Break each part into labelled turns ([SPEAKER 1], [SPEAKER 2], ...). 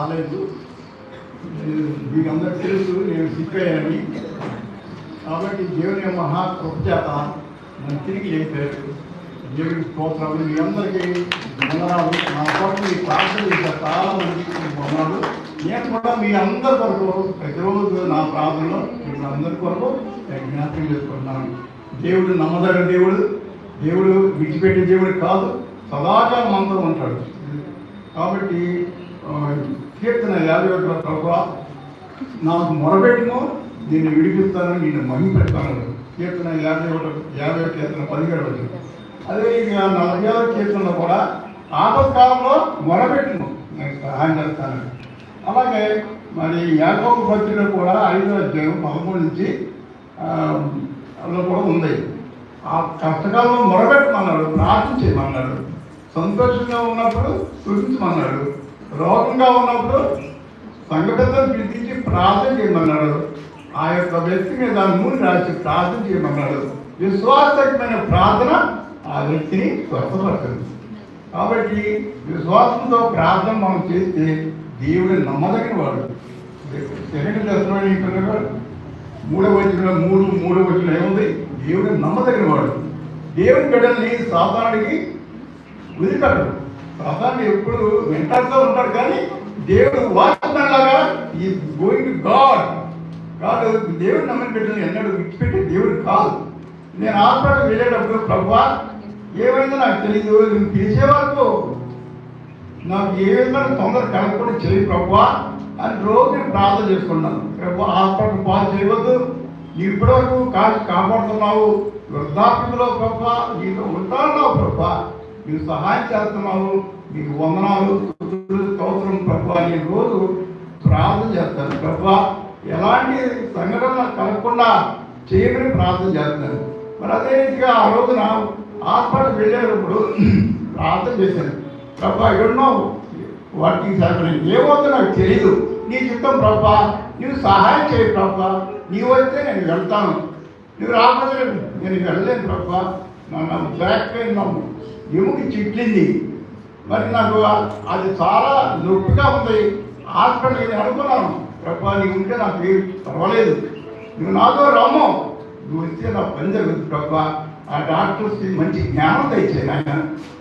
[SPEAKER 1] రాలేదు. మీకు అందరికీ తెలుసు నేను సిక్కయ్యానని. కాబట్టి దేవుని మహాకృప చేత నన్ను తిరిగి చేశారు. దేవుడి స్తోత్రాలు. మీ అందరికీ వందనాలు. నా కొరకు మీ ప్రార్థన చేశారు చాలా మందికి వందనాలు. నేను కూడా మీ అందరి కొరకు ప్రతిరోజు నా ప్రార్థనలో ఇప్పుడు అందరి కొరకు జ్ఞాపకం చేసుకుంటున్నాను. దేవుడు నమ్మదగిన దేవుడు, దేవుడు విడిచిపెట్టే దేవుడు కాదు, సదాకాలం మనతో ఉంటాడు. కాబట్టి కీర్తన 51 ప్రభువా నాకు మొరబెట్టును, దీన్ని విడిపిస్తాను, నేను మహింపెడతాను. కీర్తన 50 కీర్తన 17 వచ్చింది. అదే ఇక 46 కీర్తనలో కూడా ఆపత్కాలంలో మొరబెట్టును, నేను సహాయం చేస్తాను. అలాగే మరి యాకోబు పత్రికలో కూడా 5వ అధ్యాయం 13 నుంచి అందులో కూడా ఉంది. ఆ కష్టకాలంలో మొరబెట్టమన్నాడు, ప్రార్థన చేయమన్నాడు. సంతోషంగా ఉన్నప్పుడు స్తుతించమన్నాడు. రోగంగా ఉన్నప్పుడు సంఘ పెద్దలు పిలిపించి ప్రార్థన చేయమన్నాడు. ఆ యొక్క వ్యక్తి మీద నూనె రాసి ప్రార్థన చేయమన్నాడు. విశ్వాసమైన ప్రార్థన ఆ వ్యక్తిని స్వస్థపడుతుంది. కాబట్టి విశ్వాసంతో ప్రార్థన మనం చేస్తే దేవుడు నమ్మదగిన వాడు. 2 దశలోనికలుగా 3వ వచనంలో ఏముంది? దేవుడు నమ్మదగిన వాడు. దేవుని బిడ్డల్ని సాతానుడికి వదిలిపెట్టడు. సాతానుడు ఎప్పుడు వెంటాడుతూ ఉంటాడు, కానీ దేవుడు వాచ్మెన్ లాగా ఈ గోయింగ్ టు గాడ్ కాదు. దేవుడు నమ్మిన బిడ్డల్ని ఎన్నడూ విడిచిపెట్టే దేవుడు కాదు. నేను హాస్పిటల్కి వెళ్ళేటప్పుడు ప్రభువా ఏమైందో నాకు తెలియదు, నేను పిలిచే వరకు నాకు ఏ విధంగా తొందర కలగకుండా చేయి ప్రభువా అని రోజు నేను ప్రార్థన చేసుకున్నాను. ప్రభు హాస్పిటల్ పాలు చేయవద్దు, నీవు ఇప్పటివరకు కాపాడుతున్నావు, వృద్ధాప్యంలో ప్రభువా నీకు ఉంటాన్నావు ప్రభువా, నీకు సహాయం చేస్తున్నావు, నీకు వందనాలు స్తోత్రం ప్రభువా. నేను రోజు ప్రార్థన చేస్తాను ప్రభువా, ఎలాంటి సంఘటన కలగకుండా చేయమని ప్రార్థన చేస్తాను. మరి అదే రీతిగా ఆ రోజున హాస్పిటల్ వెళ్ళేటప్పుడు ప్రార్థన చేశాను. ప్రభా ఎన్నో వాటికి సహాయం ఏమవుతుందో నాకు తెలియదు, నీ చిత్తం ప్రభా, నువ్వు సహాయం చేయి ప్రభా, నీవు వస్తే నేను వెళ్తాను, నువ్వు రాకపోతే నేను వెళ్ళలేను ప్రభా. నా బ్యాక్ పెయిన్ ఎముక చిట్లింది, మరి నాకు అది చాలా నొప్పిగా ఉంది. హాస్పిటల్కి నేను అనుకున్నాను ప్రభా నీవు ఉంటే నాకు పర్వాలేదు, నువ్వు నాతో రమ్ము, నువ్వు వస్తే నా పని జరుగుతుంది ప్రభా. ఆ డాక్టర్స్కి మంచి జ్ఞానం తెచ్చాను ఆయన,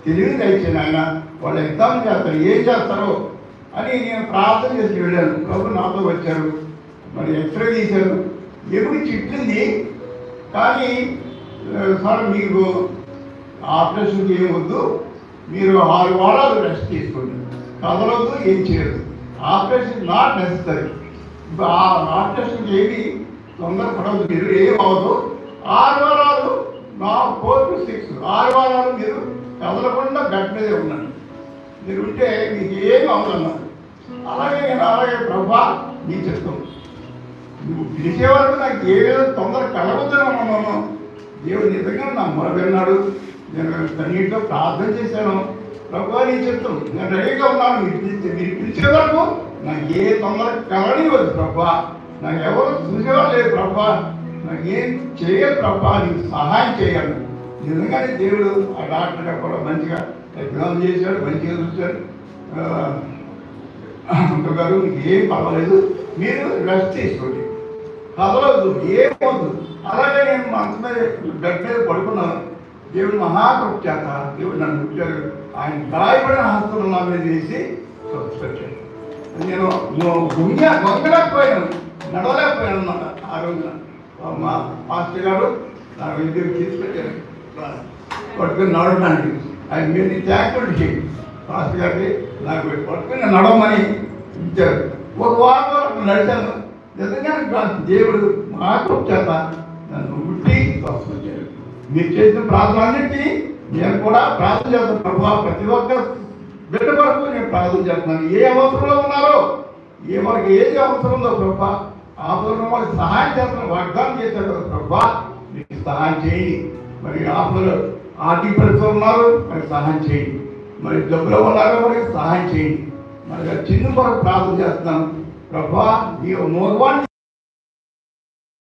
[SPEAKER 1] తెలివి తెచ్చాను ఆయన, వాళ్ళు ఎగ్జామ్ చేస్తారు, ఏం చేస్తారో అని నేను ప్రార్థన చేసి వెళ్ళాను. ప్రభు నాతో వచ్చారు, మరి ఎక్స్రే తీశారు, ఎముక చిట్లింది, కానీ సార్ మీకు ఆపరేషన్కి ఏం వద్దు, మీరు 6 వారాలు రెస్ట్ తీసుకోండి, కదలొద్దు, ఏం చేయదు, ఆపరేషన్ నాట్ నెసరీ. ఆ ఆపరేషన్కి ఏమి తొందరపడవద్దు, మీరు ఏం అవ్వదు, 6 వారాలు 4 to 6 6 వారాలు మీరు కదలకుండా బెడ్ మీదే ఉన్నాడు, మీరు ఉంటే మీకు ఏమి అవ్వదన్నారు. అలాగే ప్రభా నీ చెప్తాం, నువ్వు పిలిచే వరకు నాకు ఏ విధంగా తొందర కలగొద్దని అన్నాను. దేవుడు నిజంగా నా మొరబెన్నాడు, నేను కన్నీటితో ప్రార్థన చేశాను. ప్రభా నీ చెప్తాం, నేను రెడీగా ఉన్నాను, మీరు పిలిచే వరకు నాకు ఏ తొందర కలనివ్వదు ప్రభా, నాకు ఎవరు చూసేవాళ్ళు లేదు ప్రభా, నాకు ఏం చేయాలి ప్రభా, నీకు సహాయం చేయాలి. నిజంగానే దేవుడు ఆ డాక్టర్ కూడా మంచిగా ఎగ్జామ్ చేశాడు, మంచిగా చూశాడు. గారు మీకు ఏం పర్వాలేదు, మీరు రెస్ట్ తీసుకోండి, కదలవద్దు, ఏమవద్దు. అలాగే నేను మంచం మీద బెడ్ మీద పడుకున్నాను. దేవుడు మహాకృప చేత దేవుడు నన్ను వచ్చారు, ఆయన గాయపడిన హస్తులు నా మీద వేసి స్వచ్ఛపెట్టాడు. నేను వంగలేకపోయాను, నడవలేకపోయాను అన్నమాట. ఆ రోజున మా మాస్టర్ గారు నా దగ్గరికి తీసుకొచ్చారు, పట్టుకుని నడవడానికి. ఆయన మీరు థ్యాంక్ఫుల్ చేయండి మాస్టర్ గారికి, నాకు పట్టుకుని నడవమని ఇచ్చారు. 1 వారం వరకు నడిచాను. నిజంగా దేవుడు మాకు చేత నన్ను ఉట్టి స్వస్థపరిచాడు. మీరు చేసిన ప్రార్థన అన్నింటినీ నేను కూడా ప్రార్థన చేస్తాను ప్రభావ. ప్రతి ఒక్క బిడ్డ వరకు నేను ప్రార్థన చేస్తున్నాను. ఏ అవసరంలో ఉన్నారో, మనకి ఏది అవసరం ఉందో ప్రభా, ఆ అవసరం వాళ్ళకి సహాయం చేస్తున్నాను. వాగ్దానం చేశారు కదా ప్రభా, మీకు సహాయం చేయండి. మరి ఆర్థిక పరిస్థితులు ఉన్నారు, మరి సహాయం చేయండి. మరి డబ్బులో ఉన్నారో మరి సహాయం చేయండి. మరి చిన్న కొరకు ప్రార్థన చేస్తున్నాను ప్రభా, ఈ మోర్వాన్ని